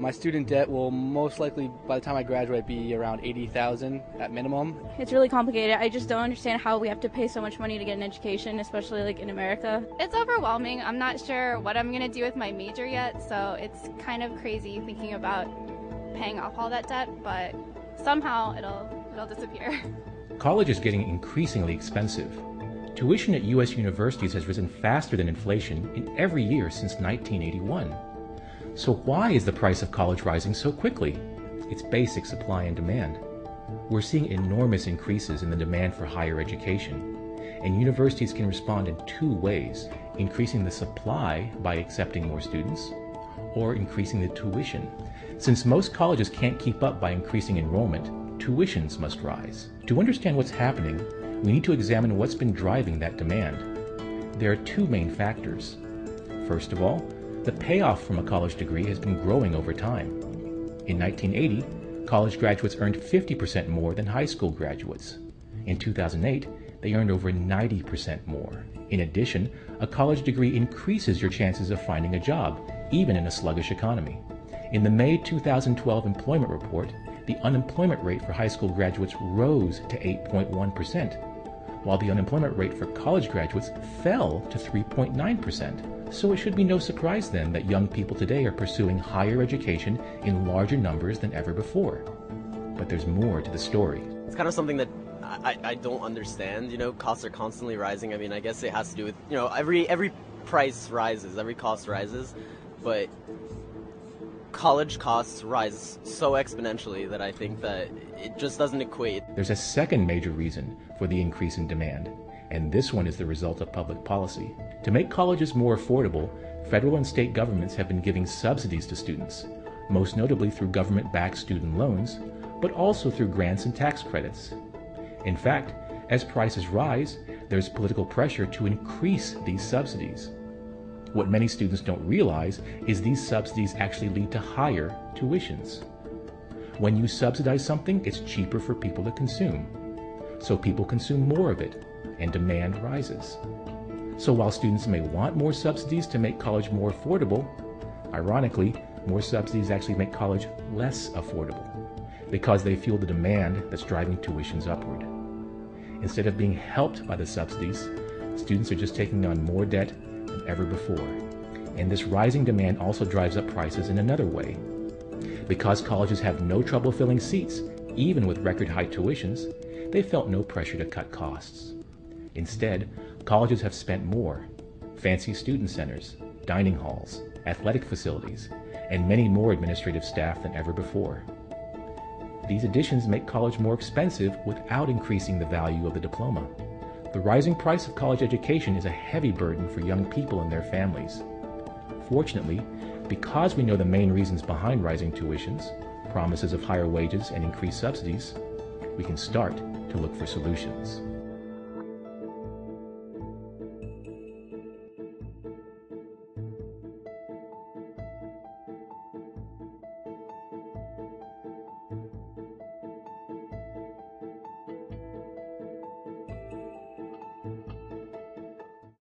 My student debt will most likely, by the time I graduate, be around $80,000 at minimum. It's really complicated. I just don't understand how we have to pay so much money to get an education, especially like in America. It's overwhelming. I'm not sure what I'm going to do with my major yet, so it's kind of crazy thinking about paying off all that debt, but somehow it'll disappear. College is getting increasingly expensive. Tuition at U.S. universities has risen faster than inflation in every year since 1981. So why is the price of college rising so quickly? It's basic supply and demand. We're seeing enormous increases in the demand for higher education, and universities can respond in two ways: increasing the supply by accepting more students, or increasing the tuition. Since most colleges can't keep up by increasing enrollment, tuitions must rise. To understand what's happening, we need to examine what's been driving that demand. There are two main factors. First of all, the payoff from a college degree has been growing over time. In 1980, college graduates earned 50% more than high school graduates. In 2008, they earned over 90% more. In addition, a college degree increases your chances of finding a job, even in a sluggish economy. In the May 2012 employment report, the unemployment rate for high school graduates rose to 8.1%, while the unemployment rate for college graduates fell to 3.9%. So it should be no surprise then that young people today are pursuing higher education in larger numbers than ever before. But there's more to the story. It's kind of something that I don't understand. You know, costs are constantly rising. I mean, I guess it has to do with, you know, every price rises, every cost rises, but college costs rise so exponentially that I think that it just doesn't equate. There's a second major reason for the increase in demand, and this one is the result of public policy. To make colleges more affordable, federal and state governments have been giving subsidies to students, most notably through government-backed student loans, but also through grants and tax credits. In fact, as prices rise, there's political pressure to increase these subsidies. What many students don't realize is these subsidies actually lead to higher tuitions. When you subsidize something, it's cheaper for people to consume. So people consume more of it, and demand rises. So while students may want more subsidies to make college more affordable, ironically, more subsidies actually make college less affordable, because they fuel the demand that's driving tuitions upward. Instead of being helped by the subsidies, students are just taking on more debt than ever before. And this rising demand also drives up prices in another way. Because colleges have no trouble filling seats, even with record high tuitions, they felt no pressure to cut costs. Instead, colleges have spent more: fancy student centers, dining halls, athletic facilities, and many more administrative staff than ever before. These additions make college more expensive without increasing the value of the diploma. The rising price of college education is a heavy burden for young people and their families. Fortunately, because we know the main reasons behind rising tuitions, promises of higher wages and increased subsidies, we can start to look for solutions.